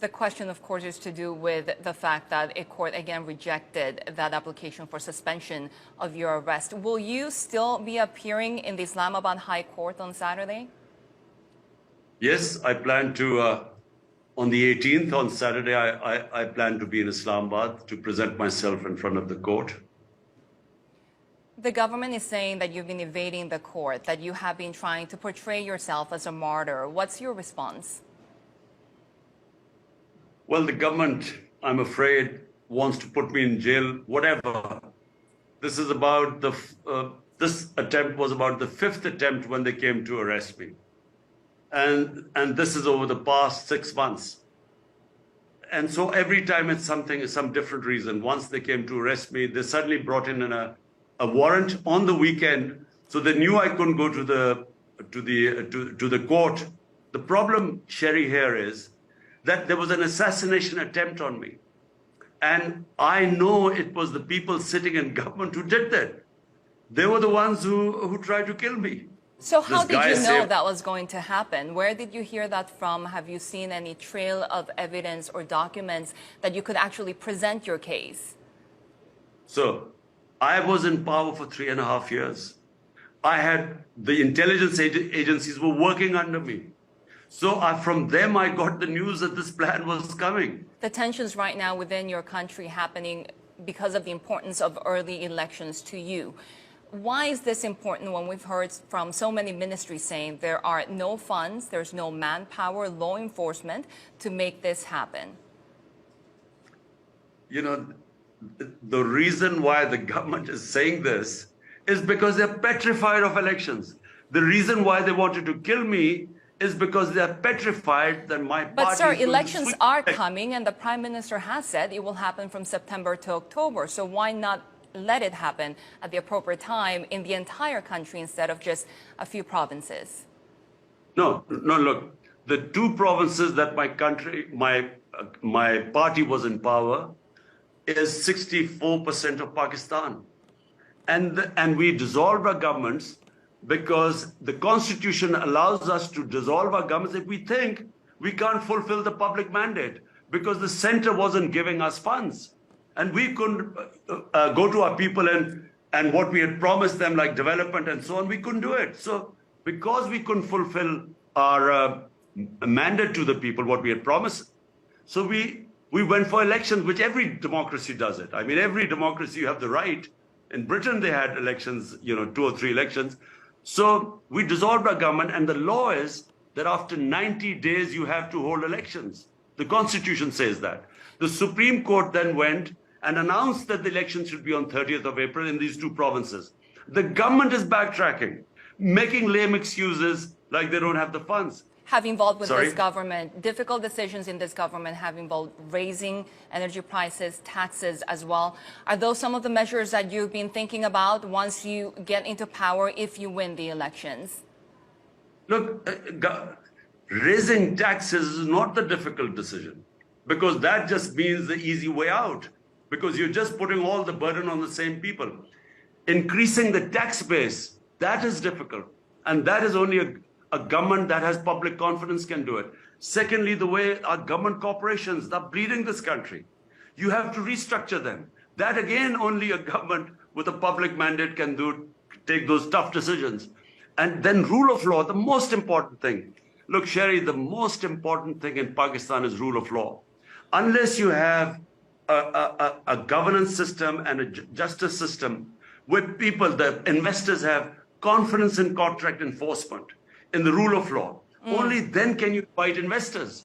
The question, of course, is to do with the fact that a court again rejected that application for suspension of your arrest. Will you still be appearing in the Islamabad High Court on Saturday? Yes, I plan to, on the 18th, on Saturday, I plan to be in Islamabad to present myself in front of the court. The government is saying that you've been evading the court, that you have been trying to portray yourself as a martyr. What's your response? Well, the government, I'm afraid, wants to put me in jail, whatever. This is about this attempt was about the 5th attempt when they came to arrest me. And this is over the past 6 months. And so every time it's some different reason. Once they came to arrest me, they suddenly brought in a warrant on the weekend. So they knew I couldn't go to the court. The problem, Shery, here is that there was an assassination attempt on me. And I know it was the people sitting in government who did that. They were the ones who tried to kill me. So how did you know that was going to happen? Where did you hear that from? Have you seen any trail of evidence or documents that you could actually present your case? So I was in power for 3.5 years. The intelligence agencies were working under me. So from them, I got the news that this plan was coming. The tensions right now within your country happening because of the importance of early elections to you. Why is this important when we've heard from so many ministries saying there are no funds, there's no manpower, law enforcement to make this happen? You know, the reason why the government is saying this is because they're petrified of elections. The reason why they wanted to kill me is because they're petrified that my party... But sir, elections are coming and the Prime Minister has said it will happen from September to October. So why not let it happen at the appropriate time in the entire country instead of just a few provinces? No, look, the 2 provinces that my party was in power is 64% of Pakistan. And we dissolved our governments because the Constitution allows us to dissolve our governments if we think we can't fulfill the public mandate because the center wasn't giving us funds. And we couldn't go to our people and what we had promised them, like development and so on, we couldn't do it. So because we couldn't fulfill our mandate to the people, what we had promised, so we went for elections, which every democracy does it. I mean, every democracy, you have the right. In Britain, they had elections, 2 or 3 elections. So we dissolved our government, and the law is that after 90 days, you have to hold elections. The Constitution says that. The Supreme Court then went and announced that the elections should be on 30th of April in these 2 provinces. The government is backtracking, making lame excuses like they don't have the funds. Have involved with this government, difficult decisions in this government have involved raising energy prices, taxes as well. Are those some of the measures that you've been thinking about once you get into power if you win the elections? Look, raising taxes is not the difficult decision because that just means the easy way out because you're just putting all the burden on the same people. Increasing the tax base, that is difficult. And that is only a government that has public confidence can do it. Secondly, the way our government corporations are bleeding this country. You have to restructure them. That again, only a government with a public mandate can take those tough decisions. And then rule of law, the most important thing. Look, Shery, the most important thing in Pakistan is rule of law. Unless you have a governance system and a justice system where the investors have confidence in contract enforcement, in the rule of law. Only then can you fight investors.